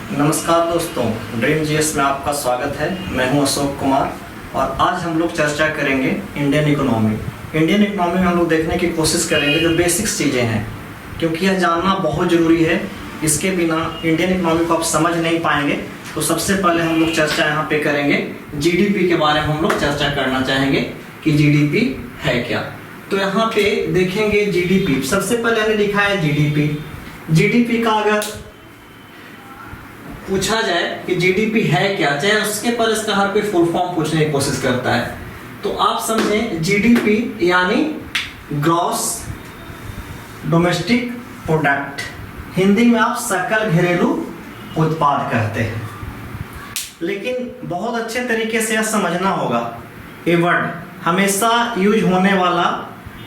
नमस्कार दोस्तों, dream GS में आपका स्वागत है। मैं हूं अशोक कुमार और आज हम लोग चर्चा करेंगे इंडियन इकोनॉमी। इंडियन इकोनॉमी में हम लोग देखने की कोशिश करेंगे जो बेसिक्स चीज़ें हैं, क्योंकि यह जानना बहुत ज़रूरी है। इसके बिना इंडियन इकोनॉमी को आप समझ नहीं पाएंगे। तो सबसे पहले हम लोग चर्चा यहाँ पे करेंगे जीडीपी के बारे में। हम लोग चर्चा करना चाहेंगे कि जीडीपी है क्या। तो यहाँ पे देखेंगे जीडीपी। सबसे पहले हमने लिखा है जीडीपी। जीडीपी का अगर पूछा जाए कि जीडीपी है क्या, चाहे उसके पर इसका हर कोई फुल फॉर्म पूछने की कोशिश करता है, तो आप समझें जीडीपी यानी ग्रॉस डोमेस्टिक प्रोडक्ट, हिंदी में आप सकल घरेलू उत्पाद कहते हैं। लेकिन बहुत अच्छे तरीके से यह समझना होगा, ये वर्ड हमेशा यूज होने वाला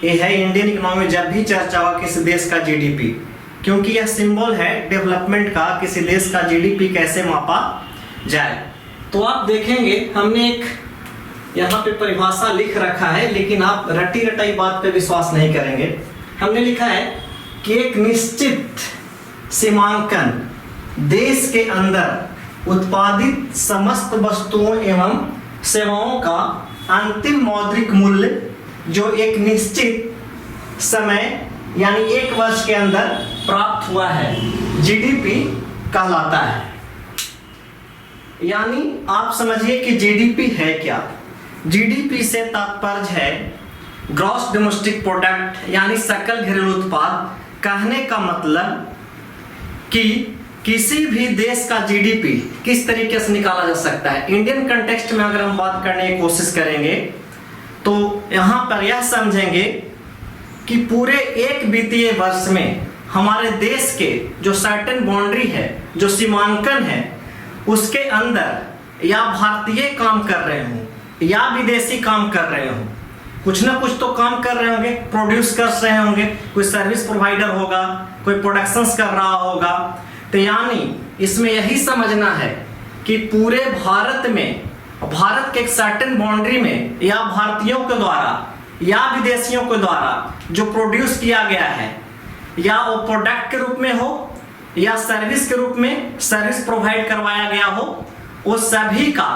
ये है इंडियन इकोनॉमी जब भी चर्चा होगा किसी देश का जीडीपी, क्योंकि यह सिंबल है डेवलपमेंट का, किसी देश का जीडीपी कैसे मापा जाए। तो आप देखेंगे हमने एक यहाँ पे परिभाषा लिख रखा है, लेकिन आप रटी रटाई बात पे विश्वास नहीं करेंगे। हमने लिखा है कि एक निश्चित सीमांकन देश के अंदर उत्पादित समस्त वस्तुओं एवं सेवाओं का अंतिम मौद्रिक मूल्य जो एक निश्चित समय यानी एक वर्ष के अंदर प्राप्त हुआ है, जीडीपी कहलाता है। यानी आप समझिए कि जीडीपी है क्या। जीडीपी से तात्पर्य है ग्रॉस डोमेस्टिक प्रोडक्ट यानी सकल घरेलू उत्पाद। कहने का मतलब कि किसी भी देश का जीडीपी किस तरीके से निकाला जा सकता है। इंडियन कंटेक्स्ट में अगर हम बात करने की कोशिश करेंगे तो यहां पर यह समझेंगे कि पूरे एक वित्तीय वर्ष में हमारे देश के जो सर्टेन बाउंड्री है, जो सीमांकन है, उसके अंदर या भारतीय काम कर रहे हों या विदेशी काम कर रहे हों, कुछ ना कुछ तो काम कर रहे होंगे, प्रोड्यूस कर रहे होंगे, कोई सर्विस प्रोवाइडर होगा, कोई प्रोडक्शंस कर रहा होगा। तो यानी इसमें यही समझना है कि पूरे भारत में, भारत के एक सर्टेन बाउंड्री में या भारतीयों के द्वारा या विदेशियों के द्वारा जो प्रोड्यूस किया गया है, या वो प्रोडक्ट के रूप में हो या सर्विस के रूप में सर्विस प्रोवाइड करवाया गया हो, वो सभी का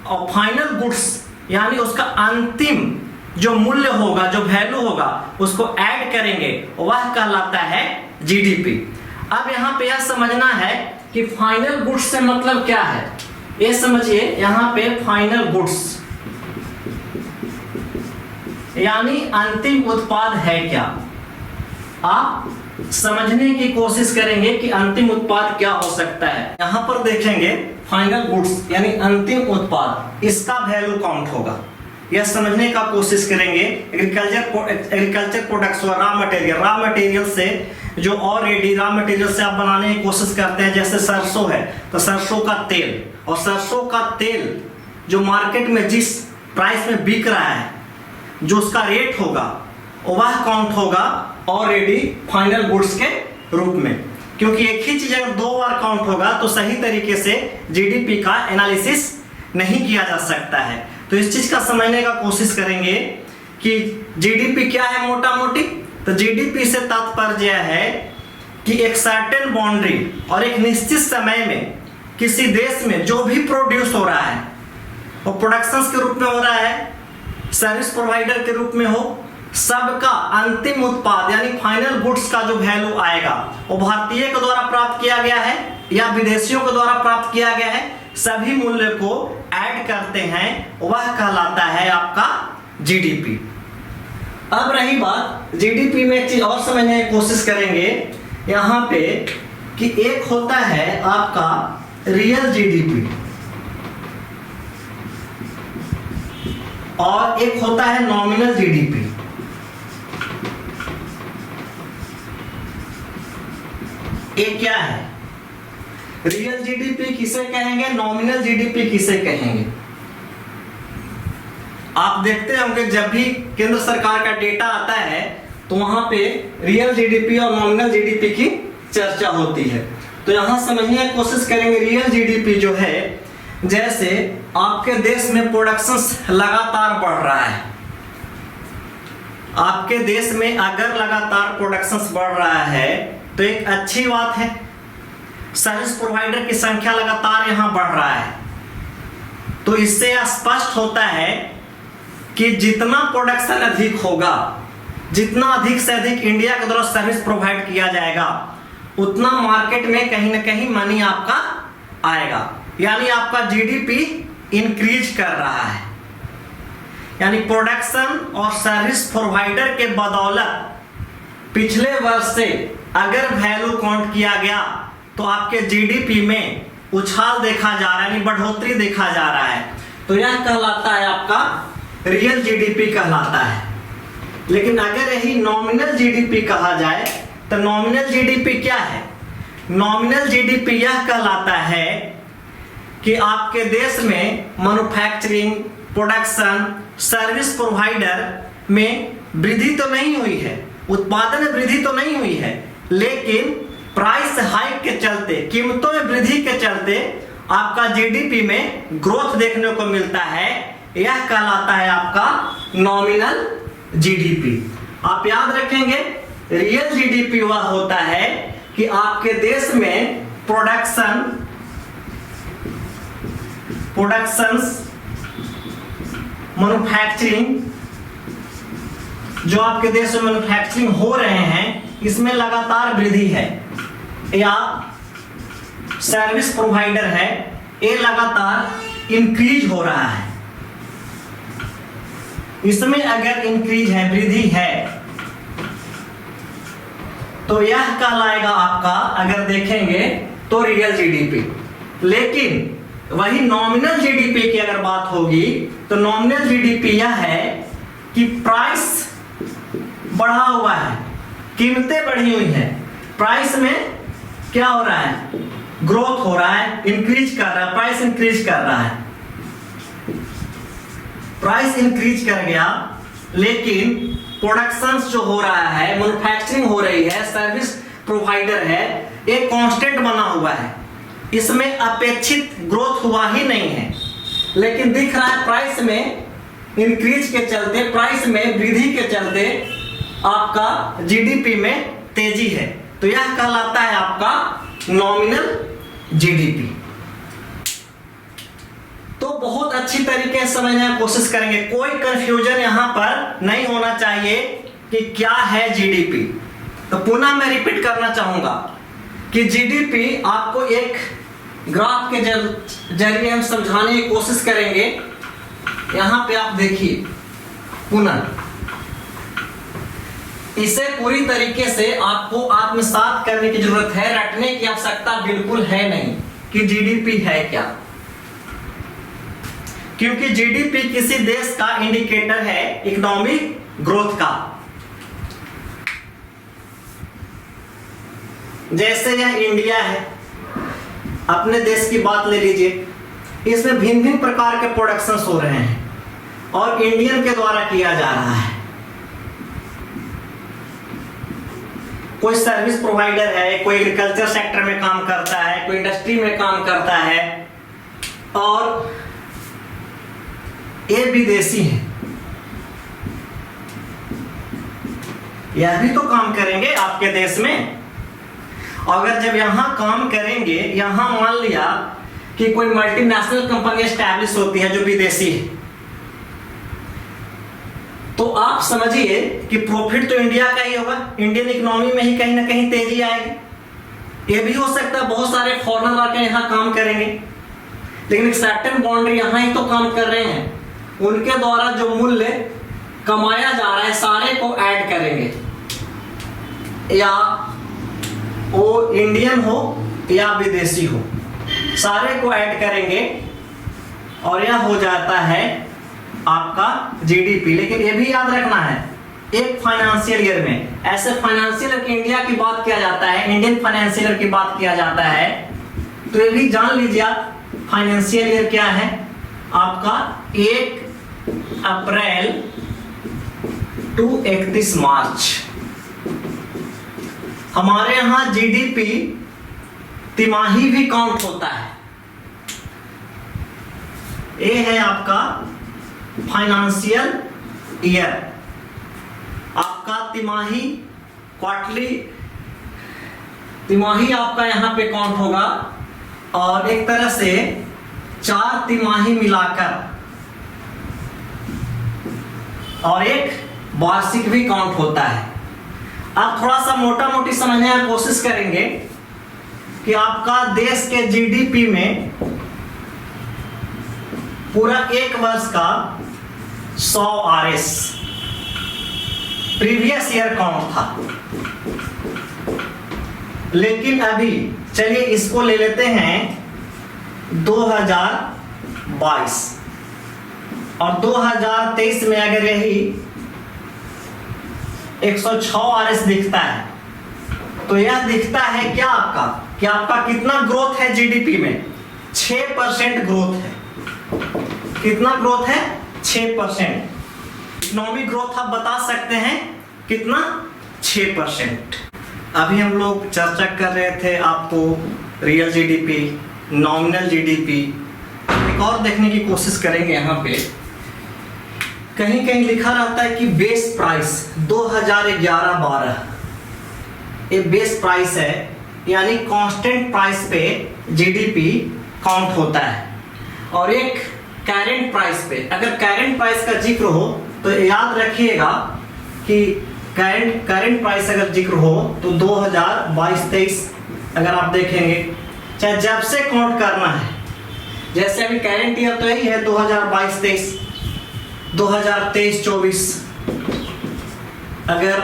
और फाइनल गुड्स यानी उसका अंतिम जो मूल्य होगा, जो वैल्यू होगा, उसको ऐड करेंगे, वह कहलाता है जीडीपी। अब यहाँ पे यह समझना है कि फाइनल गुड्स से मतलब क्या है। ये समझिए यहाँ पे फाइनल गुड्स यानी अंतिम उत्पाद है क्या। आप समझने की कोशिश करेंगे कि अंतिम उत्पाद क्या हो सकता है। यहां पर देखेंगे फाइनल गुड्स यानी अंतिम उत्पाद, इसका वैल्यू काउंट होगा। यह समझने का कोशिश करेंगे एग्रीकल्चर प्रोडक्ट्स और रॉ मटेरियल से जो ऑलरेडी रॉ मटेरियल से आप बनाने की कोशिश करते हैं। जैसे सरसों है तो सरसों का तेल, और सरसों का तेल जो मार्केट में जिस प्राइस में बिक रहा है, जो उसका रेट होगा, वह काउंट होगा ऑलरेडी फाइनल गुड्स के रूप में। क्योंकि एक ही चीज अगर दो बार काउंट होगा तो सही तरीके से जीडीपी का एनालिसिस नहीं किया जा सकता है। तो इस चीज का समझने का कोशिश करेंगे कि जीडीपी क्या है मोटा मोटी। तो जीडीपी से तात्पर्य है कि एक सर्टेन बाउंड्री और एक निश्चित समय में किसी देश में जो भी प्रोड्यूस हो रहा है, वो प्रोडक्शंस के रूप में हो रहा है, सर्विस प्रोवाइडर के रूप में हो, सबका अंतिम उत्पाद यानी फाइनल गुड्स का जो वैल्यू आएगा वो भारतीय के द्वारा प्राप्त किया गया है या विदेशियों के द्वारा प्राप्त किया गया है, सभी मूल्य को ऐड करते हैं, वह कहलाता है आपका जीडीपी। अब रही बात जीडीपी में एक चीज और समझने की कोशिश करेंगे यहाँ पे कि एक होता है आपका रियल जीडीपी और एक होता है नॉमिनल जीडीपी। एक क्या है रियल जीडीपी किसे कहेंगे, नॉमिनल जीडीपी किसे कहेंगे। आप देखते होंगे जब भी केंद्र सरकार का डेटा आता है तो वहां पे रियल जीडीपी और नॉमिनल जीडीपी की चर्चा होती है। तो यहां समझने की कोशिश करेंगे रियल जीडीपी जो है, जैसे आपके देश में प्रोडक्शंस लगातार बढ़ रहा है, आपके देश में अगर लगातार प्रोडक्शंस बढ़ रहा है तो एक अच्छी बात है। सर्विस प्रोवाइडर की संख्या लगातार यहां बढ़ रहा है। तो इससे स्पष्ट होता है कि जितना प्रोडक्शन अधिक होगा, जितना अधिक से अधिक इंडिया के द्वारा सर्विस प्रोवाइड किया जाएगा, उतना मार्केट में कहीं ना कहीं मनी आपका आएगा, यानी आपका जीडीपी इंक्रीज कर रहा है। यानी प्रोडक्शन और सर्विस प्रोवाइडर के बदौलत पिछले वर्ष से अगर वैल्यू काउंट किया गया तो आपके जीडीपी में उछाल देखा जा रहा है, यानी बढ़ोतरी देखा जा रहा है। तो यह कहलाता है आपका रियल जीडीपी कहलाता है। लेकिन अगर यही नॉमिनल जीडीपी कहा जाए तो नॉमिनल जीडीपी क्या है? नॉमिनल जीडीपी यह कहलाता है कि आपके देश में मैन्युफैक्चरिंग, प्रोडक्शन, सर्विस प्रोवाइडर में वृद्धि तो नहीं हुई है, उत्पादन में वृद्धि तो नहीं हुई है, लेकिन प्राइस हाइक के चलते, कीमतों में वृद्धि के चलते आपका जीडीपी में ग्रोथ देखने को मिलता है। यह कहलाता है आपका नॉमिनल जीडीपी। आप याद रखेंगे, रियल जीडीपी वह होता है कि आपके देश में प्रोडक्शंस, मैन्युफैक्चरिंग, जो आपके देश में मैन्युफैक्चरिंग हो रहे हैं, इसमें लगातार वृद्धि है, या सर्विस प्रोवाइडर है, ये लगातार इंक्रीज हो रहा है। इसमें अगर इंक्रीज है, वृद्धि है, तो यह कहलाएगा आपका, अगर देखेंगे तो रियल जीडीपी। लेकिन वही नॉमिनल जीडीपी की अगर बात होगी तो नॉमिनल जीडीपी यह है कि प्राइस बढ़ा हुआ है, कीमतें बढ़ी हुई हैं, प्राइस में क्या हो रहा है? ग्रोथ हो रहा है, इंक्रीज कर रहा है, प्राइस इंक्रीज कर रहा है, प्राइस इंक्रीज कर गया। लेकिन प्रोडक्शन जो हो रहा है, मैन्युफैक्चरिंग हो रही है, सर्विस प्रोवाइडर है, एक कांस्टेंट बना हुआ है, इसमें अपेक्षित ग्रोथ हुआ ही नहीं है। लेकिन दिख रहा है प्राइस में इंक्रीज के चलते, प्राइस में वृद्धि के चलते आपका जीडीपी में तेजी है। तो यह कहलाता है आपका नॉमिनल जीडीपी। तो बहुत अच्छी तरीके से समझने की कोशिश करेंगे, कोई कंफ्यूजन यहां पर नहीं होना चाहिए कि क्या है जीडीपी। तो पुनः मैं रिपीट करना चाहूंगा कि जीडीपी आपको एक ग्राफ के जरिए हम समझाने की कोशिश करेंगे। यहां पे आप देखिए, पुनः इसे पूरी तरीके से आपको आत्मसात करने की जरूरत है, रटने की आवश्यकता बिल्कुल है नहीं कि जीडीपी है क्या, क्योंकि जीडीपी किसी देश का इंडिकेटर है इकोनॉमिक ग्रोथ का। जैसे यह इंडिया है, अपने देश की बात ले लीजिए, इसमें भिन्न भिन्न प्रकार के प्रोडक्शंस हो रहे हैं और इंडियन के द्वारा किया जा रहा है। कोई सर्विस प्रोवाइडर है, कोई एग्रीकल्चर सेक्टर में काम करता है, कोई इंडस्ट्री में काम करता है, और ये विदेशी है, यह भी तो काम करेंगे आपके देश में। अगर जब यहां काम करेंगे, यहां मान लिया कि कोई मल्टीनेशनल कंपनी एस्टैब्लिश होती है जो विदेशी है, तो आप समझिए कि प्रॉफिट तो इंडिया का ही होगा, इंडियन इकोनॉमी में ही कहीं ना कहीं तेजी आएगी। ये भी हो सकता है बहुत सारे फॉरेनर आके यहाँ काम करेंगे, लेकिन एक सर्टेन बाउंड्री यहाँ ही तो काम कर रहे हैं, उनके द्वारा जो मूल्य कमाया जा रहा है सारे को ऐड करेंगे, या वो इंडियन हो या विदेशी हो, सारे को ऐड करेंगे और यह हो जाता है आपका जीडीपी। लेकिन ये भी याद रखना है, एक फाइनेंशियल ईयर में, ऐसे फाइनेंशियल ईयर की इंडिया की बात किया जाता है, इंडियन फाइनेंशियल ईयर की बात किया जाता है, तो ये भी जान लीजिए आप फाइनेंशियल ईयर क्या है आपका 1 अप्रैल टू 31 मार्च। हमारे यहां जीडीपी तिमाही भी काउंट होता है। ये है आपका फाइनेंशियल ईयर, आपका तिमाही क्वार्टरली तिमाही आपका यहाँ पे काउंट होगा, और एक तरह से 4 तिमाही मिलाकर और एक वार्षिक भी काउंट होता है। आप थोड़ा सा मोटा मोटी समझने की कोशिश करेंगे कि आपका देश के जीडीपी में पूरा एक वर्ष का 100 RS प्रीवियस ईयर काउंट था, लेकिन अभी चलिए इसको ले लेते हैं 2022 और 2023 में अगर यही 106 RS दिखता है तो यह दिखता है क्या आपका कि आपका कितना ग्रोथ है जीडीपी में? 6% ग्रोथ है। कितना ग्रोथ है? 6%। इकोनॉमिक ग्रोथ आप बता सकते हैं कितना? 6%। अभी हम लोग चर्चा कर रहे थे आपको रियल जीडीपी, नॉमिनल जीडीपी। एक और देखने की कोशिश करेंगे। यहाँ पे कहीं कहीं लिखा रहता है कि बेस प्राइस 2011-12 ये बेस प्राइस है, यानी कांस्टेंट प्राइस पे जीडीपी काउंट होता है। और एक करेंट प्राइस पे, अगर करेंट प्राइस का जिक्र हो तो याद रखिएगा कि करेंट प्राइस अगर जिक्र हो तो 2022-23 अगर आप देखेंगे, चाहे जब से काउंट करना है, जैसे अभी करेंट ईयर तो यही है 2022-23, 2023-24 अगर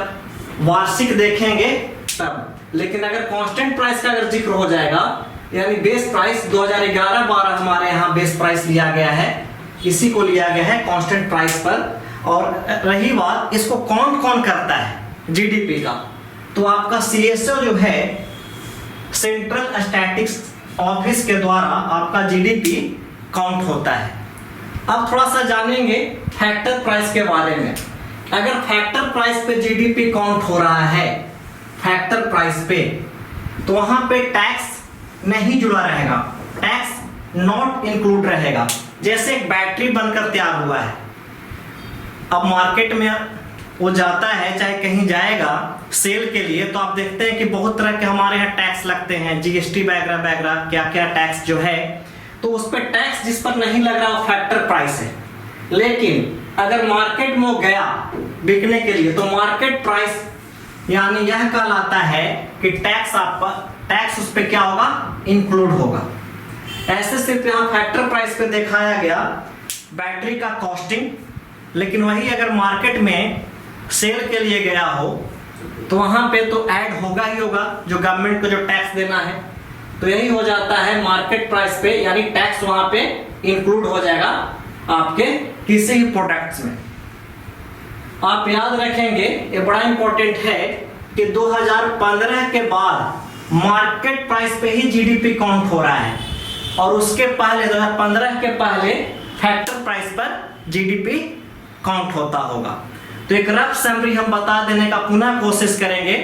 वार्षिक देखेंगे तब। लेकिन अगर कांस्टेंट प्राइस का अगर जिक्र हो जाएगा, यानी बेस प्राइस 2011-12 हमारे यहाँ बेस प्राइस लिया गया है, इसी को लिया गया है कांस्टेंट प्राइस पर। और रही बात इसको कौन कौन करता है जीडीपी का, तो आपका सीएसओ जो है सेंट्रल स्टैटिस्टिक्स ऑफिस के द्वारा आपका जीडीपी काउंट होता है। अब थोड़ा सा जानेंगे फैक्टर प्राइस के बारे में। अगर फैक्टर प्राइस पे जीडीपी काउंट हो रहा है, फैक्टर प्राइस पे, तो वहां पे टैक्स नहीं जुड़ा रहेगा, टैक्स नॉट इंक्लूड रहेगा। जैसे एक बैटरी बनकर तैयार हुआ है, अब मार्केट में वो जाता है, चाहे कहीं जाएगा सेल के लिए, तो आप देखते हैं कि बहुत तरह के हमारे यहाँ टैक्स लगते हैं, जीएसटी वगैरह वगैरह क्या क्या टैक्स जो है, तो उस पर टैक्स जिस पर नहीं लग रहा वो फैक्टर प्राइस है। लेकिन अगर मार्केट में गया बिकने के लिए तो मार्केट प्राइस यानी यह कहलाता है कि टैक्स उस पर क्या होगा? इंक्लूड होगा। ऐसे सिर्फ यहाँ फैक्टर प्राइस पे दिखाया गया बैटरी का कॉस्टिंग, लेकिन वही अगर मार्केट में सेल के लिए गया हो तो वहां पे तो ऐड होगा ही होगा, जो गवर्नमेंट को जो टैक्स देना है, तो यही हो जाता है मार्केट प्राइस पे, यानी टैक्स वहां पे इंक्लूड हो जाएगा आपके किसी भी प्रोडक्ट्स में। आप याद रखेंगे, ये बड़ा इंपॉर्टेंट है कि 2015 के बाद मार्केट प्राइस पे ही जीडीपी काउंट हो रहा है, और उसके पहले 2015 के पहले फैक्टर प्राइस पर जीडीपी काउंट होता होगा। तो एक रफ समरी हम बता देने का पुनः कोशिश करेंगे।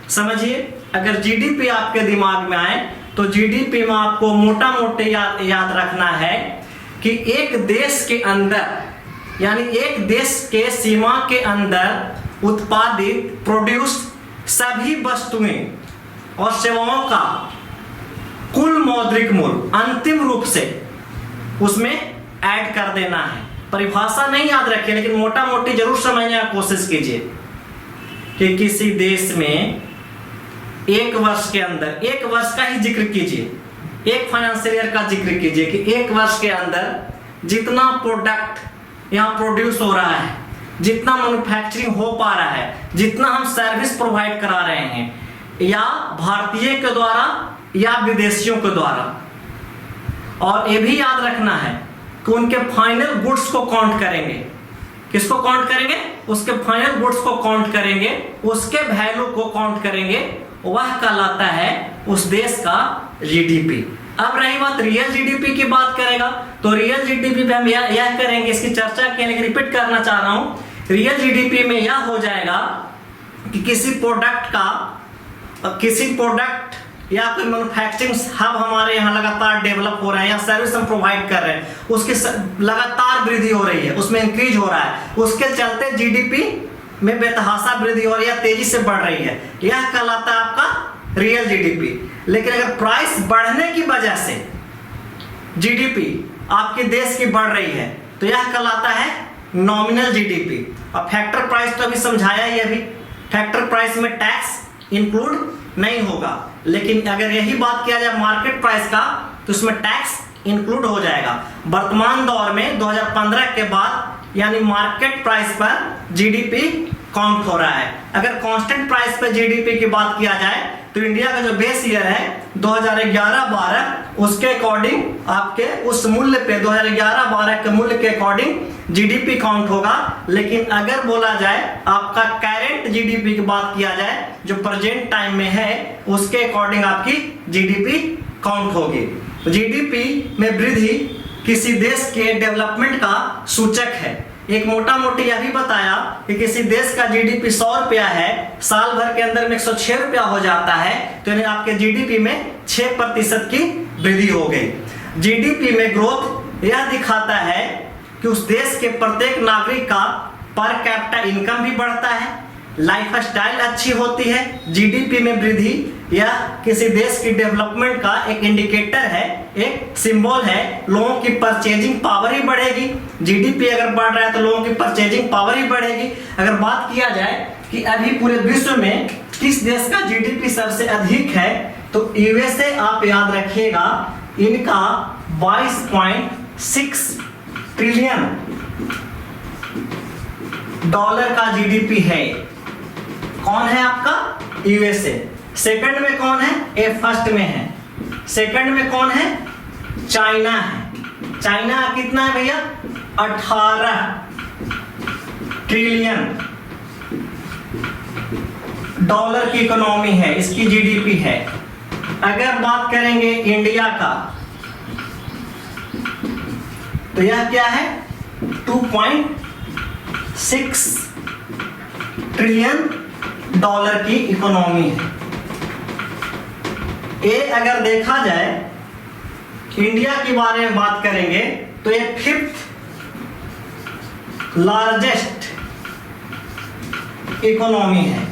समझिए, अगर जीडीपी आपके दिमाग में आए तो जीडीपी में आपको मोटा मोटे याद रखना है कि एक देश के अंदर, यानी एक देश के सीमा के अंदर उत्पादित प्रोड्यूस सभी वस्तुएं और सेवाओं का कुल मौद्रिक मूल्य अंतिम रूप से उसमें ऐड कर देना है। परिभाषा नहीं याद रखिए, लेकिन मोटा मोटी जरूर समझने की कोशिश कीजिए कि किसी देश में एक वर्ष के अंदर, एक वर्ष का ही जिक्र कीजिए, एक फाइनेंशियल ईयर का जिक्र कीजिए कि एक वर्ष के अंदर जितना प्रोडक्ट यहाँ प्रोड्यूस हो रहा है, जितना मैन्युफैक्चरिंग हो पा रहा है, जितना हम सर्विस प्रोवाइड करा रहे हैं, या भारतीय के द्वारा या विदेशियों के द्वारा। और ये भी याद रखना है कि उनके फाइनल गुड्स को काउंट करेंगे। किसको काउंट करेंगे? उसके फाइनल गुड्स को काउंट करेंगे, उसके वैल्यू को काउंट करेंगे, वह कहलाता है उस देश का जीडीपी। अब रही बात रियल जीडीपी की बात करेगा, तो रियल जीडीपी पे हम यह करेंगे, इसकी चर्चा के लिए रिपीट करना चाह रहा हूं। रियल जीडीपी में यह हो जाएगा कि किसी प्रोडक्ट या कोई मैन्युफैक्चरिंग हब हमारे यहाँ लगातार डेवलप हो रहा है, या सर्विस हम प्रोवाइड कर रहे हैं, उसकी लगातार वृद्धि हो रही है, उसमें इंक्रीज हो रहा है, उसके चलते जीडीपी में बेतहाशा वृद्धि हो रही है, तेजी से बढ़ रही है, यह कहलाता है आपका रियल जीडीपी। लेकिन अगर प्राइस बढ़ने की वजह से जीडीपी आपके देश की बढ़ रही है तो यह कहलाता है नॉमिनल जीडीपी। और फैक्टर प्राइस तो अभी समझाया ही, अभी फैक्टर प्राइस में टैक्स इंक्लूड नहीं होगा, लेकिन अगर यही बात किया जाए मार्केट प्राइस का तो उसमें टैक्स इंक्लूड हो जाएगा। वर्तमान दौर में 2015 के बाद यानी मार्केट प्राइस पर जीडीपी काउंट हो रहा है। अगर कांस्टेंट प्राइस पर जीडीपी की बात किया जाए तो इंडिया का जो बेस ईयर है 2011-12 उसके अकॉर्डिंग आपके उस मूल्य पे 2011-12 के मूल्य के अकॉर्डिंग जीडीपी काउंट होगा। लेकिन अगर बोला जाए आपका करंट जीडीपी की बात किया जाए जो प्रेजेंट टाइम में है उसके अकॉर्डिंग आपकी जीडीपी काउंट होगी। जीडीपी में वृद्धि किसी देश के डेवलपमेंट का सूचक है। एक मोटा मोटी यह भी बताया कि किसी देश का जीडीपी 100 रुपया है, साल भर के अंदर में 106 रुपया हो जाता है, तो यानी आपके जीडीपी में 6% की वृद्धि हो गई। जीडीपी में ग्रोथ यह दिखाता है कि उस देश के प्रत्येक नागरिक का पर कैपिटा इनकम भी बढ़ता है, लाइफ स्टाइल अच्छी होती है। जीडीपी में वृद्धि यह किसी देश की डेवलपमेंट का एक इंडिकेटर है, एक सिंबल है। लोगों की परचेजिंग पावर ही बढ़ेगी। जीडीपी अगर बढ़ रहा है तो लोगों की परचेजिंग पावर ही बढ़ेगी। अगर बात किया जाए कि अभी पूरे विश्व में किस देश का जीडीपी सबसे अधिक है तो यूएसए आप याद रखिएगा, इनका 22.6 ट्रिलियन डॉलर का जीडीपी है। कौन है आपका? यूएसए। सेकंड में कौन है? ए फर्स्ट में है। सेकंड में कौन है? चाइना है। चाइना कितना है भैया? 18 ट्रिलियन डॉलर की इकोनॉमी है, इसकी जीडीपी है। अगर बात करेंगे इंडिया का तो यह क्या है? 2.6 ट्रिलियन डॉलर की इकोनॉमी है। ये अगर देखा जाए इंडिया के बारे में बात करेंगे तो ये 5th लार्जेस्ट इकोनॉमी है।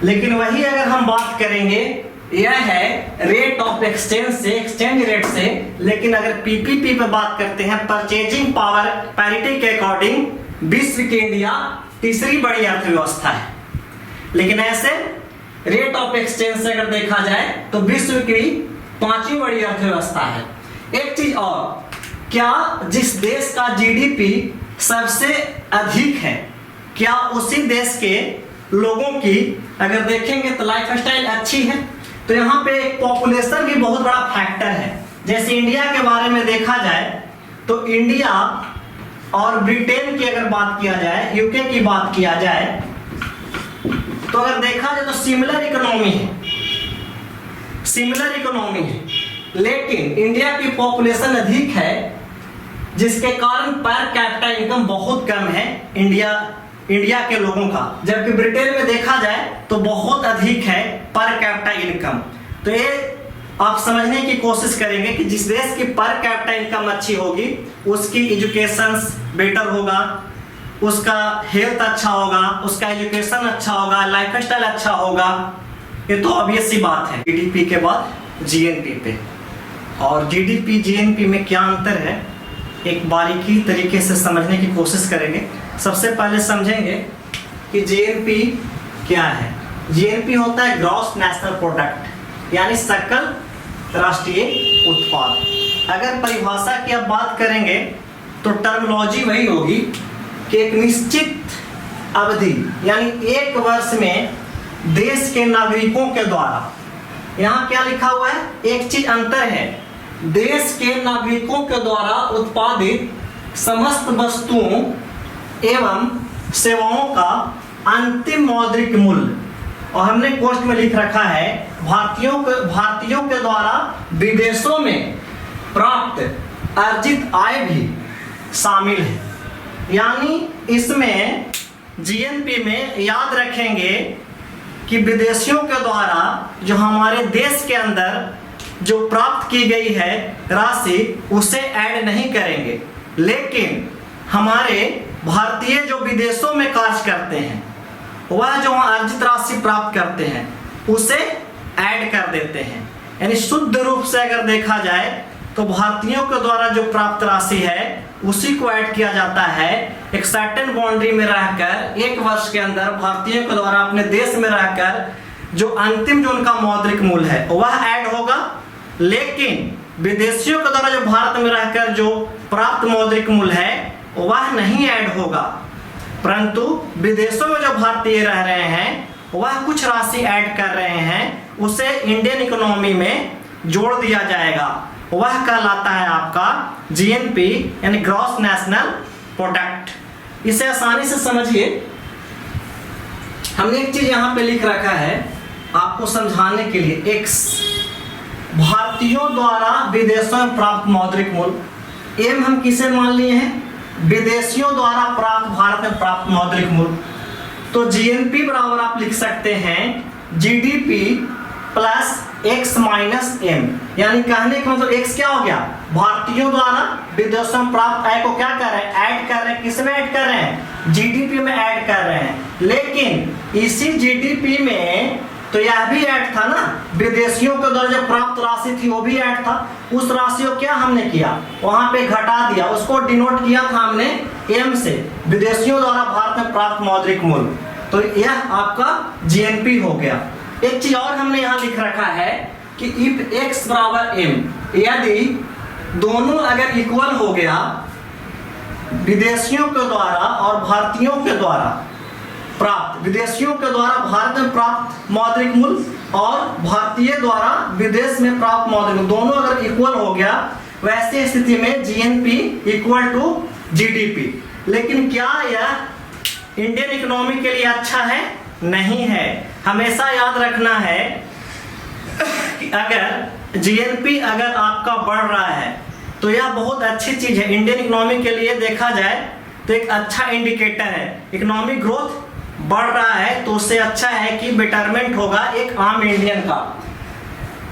लेकिन वही अगर हम बात करेंगे यह है रेट ऑफ एक्सचेंज से, एक्सचेंज रेट से। लेकिन अगर पीपीपी पे बात करते हैं परचेजिंग पावर पैरिटी के अकॉर्डिंग विश्व की इंडिया तीसरी बड़ी अर्थव्यवस्था है। लेकिन ऐसे रेट ऑफ एक्सचेंज से अगर देखा जाए तो विश्व की 5वीं बड़ी अर्थव्यवस्था है। एक चीज और, क्या जिस देश का जीडीपी सबसे अधिक है क्या उसी देश के लोगों की अगर देखेंगे तो लाइफ स्टाइल अच्छी है? तो यहाँ पे पॉपुलेशन भी बहुत बड़ा फैक्टर है। जैसे इंडिया के बारे में देखा जाए तो इंडिया और ब्रिटेन की अगर बात किया जाए, यूके की बात किया जाए तो अगर देखा जाए तो सिमिलर इकोनॉमी है, सिमिलर इकोनॉमी है। लेकिन इंडिया की पॉपुलेशन अधिक है जिसके कारण पर कैपिटा इनकम बहुत कम है इंडिया के लोगों का, जबकि ब्रिटेन में देखा जाए तो बहुत अधिक है पर कैपिटा इनकम। तो ये आप समझने की कोशिश करेंगे कि जिस देश की पर कैपिटा इनकम अच्छी होगी उसकी एजुकेशन बेटर होगा, उसका हेल्थ अच्छा होगा, उसका एजुकेशन अच्छा होगा, लाइफ स्टाइल अच्छा होगा। ये तो ऑब्वियस सी बात है। जीडीपी के बाद जीएनपी पे, और जीडीपी जीएनपी में क्या अंतर है एक बारीकी तरीके से समझने की कोशिश करेंगे। सबसे पहले समझेंगे कि जीएनपी क्या है। जीएनपी होता है ग्रॉस नेशनल प्रोडक्ट, यानी सकल राष्ट्रीय उत्पाद। अगर परिभाषा की अब बात करेंगे तो टर्मिनोलॉजी वही होगी कि एक निश्चित अवधि यानी 1 वर्ष में देश के नागरिकों के द्वारा, यहाँ क्या लिखा हुआ है, एक चीज अंतर है, देश के नागरिकों के द्वारा उत्पादित समस्त वस्तुओं एवं सेवाओं का अंतिम मौद्रिक मूल्य, और हमने कोष्ठ में लिख रखा है भारतीयों के द्वारा विदेशों में प्राप्त अर्जित आय भी शामिल है। यानी इसमें जीएनपी में याद रखेंगे कि विदेशियों के द्वारा जो हमारे देश के अंदर जो प्राप्त की गई है राशि उसे ऐड नहीं करेंगे, लेकिन हमारे भारतीय जो विदेशों में कार्य करते हैं वह जो अर्जित राशि प्राप्त करते हैं उसे ऐड कर देते हैं। यानी शुद्ध रूप से अगर देखा जाए तो भारतीयों के द्वारा जो प्राप्त राशि है उसी को ऐड किया जाता है। एक सर्टेन बाउंड्री में रहकर 1 वर्ष के अंदर भारतीयों के द्वारा अपने देश में रहकर जो अंतिम जो उनका मौद्रिक मूल्य है वह ऐड होगा, लेकिन विदेशियों के द्वारा जो भारत में रहकर जो प्राप्त मौद्रिक मूल्य है वह नहीं ऐड होगा। परंतु विदेशों में जो भारतीय रह रहे हैं वह कुछ राशि ऐड कर रहे हैं, उसे इंडियन इकोनॉमी में जोड़ दिया जाएगा। वह कहलाता है आपका जीएनपी यानी ग्रॉस नेशनल प्रोडक्ट। इसे आसानी से समझिए। हमने एक चीज यहाँ पे लिख रखा है आपको समझाने के लिए। एक्स भारतीयों द्वारा विदेशों में प्राप्त मौद्रिक मूल्य। एम हम किसे मान लिए हैं? विदेशियों द्वारा प्राप्त भारत में प्राप्त मौद्रिक मूल्य। तो जीएनपी बराबर आप लिख सकते हैं GDP plus X minus M. यानी कहने का मतलब एक्स क्या हो गया? भारतीयों द्वारा विदेशों में प्राप्त आय को क्या कर रहे हैं? ऐड कर रहे हैं। किस में ऐड कर रहे हैं? जीडीपी में ऐड कर रहे हैं। लेकिन इसी जीडीपी में तो यह भी ऐड था ना, विदेशियों के द्वारा जो प्राप्त राशि थी वो भी ऐड था। उस राशि को क्या हमने किया? वहां पे घटा दिया, उसको डिनोट किया था हमने एम से, विदेशियों द्वारा भारत में प्राप्त मौद्रिक मूल्य। तो यह आपका जीएनपी हो गया। एक चीज और हमने यहाँ लिख रखा है कि इफ एक्स बराबर एम, यदि दोनों अगर इक्वल हो गया, विदेशियों के द्वारा और भारतीयों के द्वारा प्राप्त, विदेशियों के द्वारा भारत में प्राप्त मौद्रिक मूल्य और भारतीय द्वारा विदेश में प्राप्त मौद्रिक मूल्य दोनों अगर इक्वल हो गया, वैसे स्थिति में जीएनपी इक्वल टू जीडीपी। लेकिन क्या यह इंडियन इकोनॉमी के लिए अच्छा है? नहीं है। हमेशा याद रखना है कि अगर जीएनपी अगर आपका बढ़ रहा है तो यह बहुत अच्छी चीज है। इंडियन इकोनॉमी के लिए देखा जाए तो एक अच्छा इंडिकेटर है। इकोनॉमिक ग्रोथ बढ़ रहा है तो उससे अच्छा है कि बेटरमेंट होगा एक आम इंडियन का।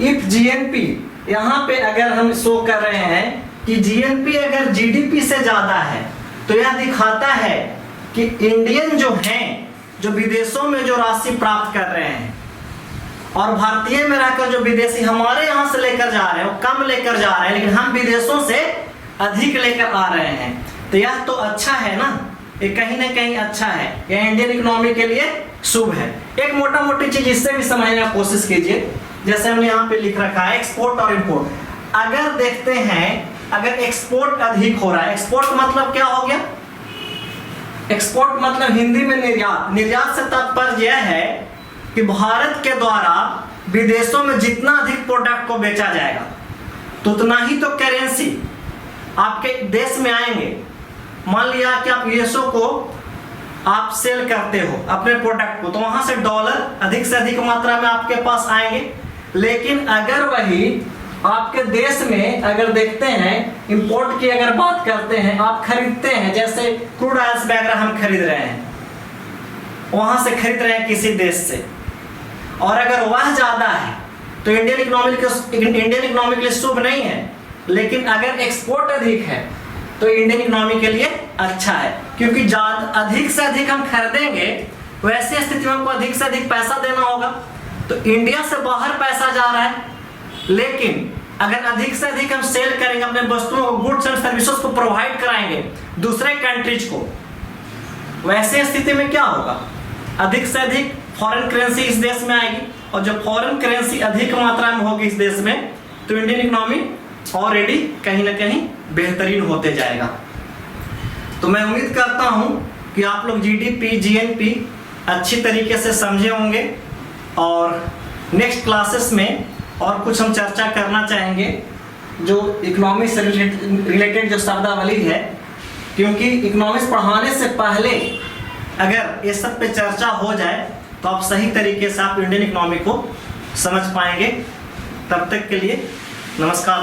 इफ जीएनपी यहाँ पे अगर हम शो कर रहे हैं कि जीएनपी अगर जीडीपी से ज्यादा है तो यह दिखाता है कि इंडियन जो हैं, जो विदेशों में जो राशि प्राप्त कर रहे हैं और भारतीय में रहकर जो विदेशी हमारे यहाँ से लेकर जा रहे हैं वो कम लेकर जा रहे हैं, लेकिन हम विदेशों से अधिक लेकर आ रहे हैं। तो यह तो अच्छा है ना, ये कहीं ना कहीं अच्छा है, यह इंडियन इकोनॉमी के लिए शुभ है। एक मोटा मोटी चीज इससे भी समझने की कोशिश कीजिए। जैसे हमने यहाँ पे लिख रखा है एक्सपोर्ट और इंपोर्ट। अगर देखते हैं अगर एक्सपोर्ट अधिक हो रहा है, एक्सपोर्ट मतलब क्या हो गया? एक्सपोर्ट मतलब हिंदी में निर्यात। निर्यात से तात्पर्य यह है कि भारत के द्वारा विदेशों में जितना अधिक प्रोडक्ट को बेचा जाएगा तो उतना ही तो करेंसी आपके देश में आएंगे। मान लिया कि आप यूएसओ को आप सेल करते हो अपने प्रोडक्ट को, तो वहां से डॉलर अधिक से अधिक मात्रा में आपके पास आएंगे। लेकिन अगर वही आपके देश में अगर देखते हैं इंपोर्ट की अगर बात करते हैं, आप खरीदते हैं, जैसे क्रूड ऑयल्स वगैरह हम खरीद रहे हैं, वहां से खरीद रहे हैं किसी देश से, और अगर वह ज्यादा है तो इंडियन इकोनॉमी के लिए शुभ नहीं है। लेकिन अगर एक्सपोर्ट अधिक है तो इंडियन इकोनॉमी के लिए अच्छा है, क्योंकि अधिक से अधिक हम खरीदेंगे, वैसे स्थिति में हमको अधिक से अधिक पैसा देना होगा। तो इंडिया से बाहर पैसा जा रहा है, लेकिन अगर अधिक से अधिक हम सेल करेंगे, अपने वस्तुओं को, गुड्स एंड सर्विसेज को प्रोवाइड कराएंगे दूसरे कंट्रीज को, वैसे स्थिति में क्या होगा? अधिक से अधिक फॉरेन करेंसी इस देश में आएगी, और जब फॉरेन करेंसी अधिक मात्रा में होगी इस देश में तो इंडियन इकोनॉमी ऑलरेडी कहीं ना कहीं बेहतरीन होते जाएगा। तो मैं उम्मीद करता हूं कि आप लोग जीडीपी, जीएनपी अच्छी तरीके से समझे होंगे, और नेक्स्ट क्लासेस में और कुछ हम चर्चा करना चाहेंगे जो इकोनॉमी से रिलेटेड जो शब्दावली है, क्योंकि इकोनॉमिक्स पढ़ाने से पहले अगर ये सब पे चर्चा हो जाए तो आप सही तरीके से आप इंडियन इकोनॉमी को समझ पाएंगे। तब तक के लिए नमस्कार।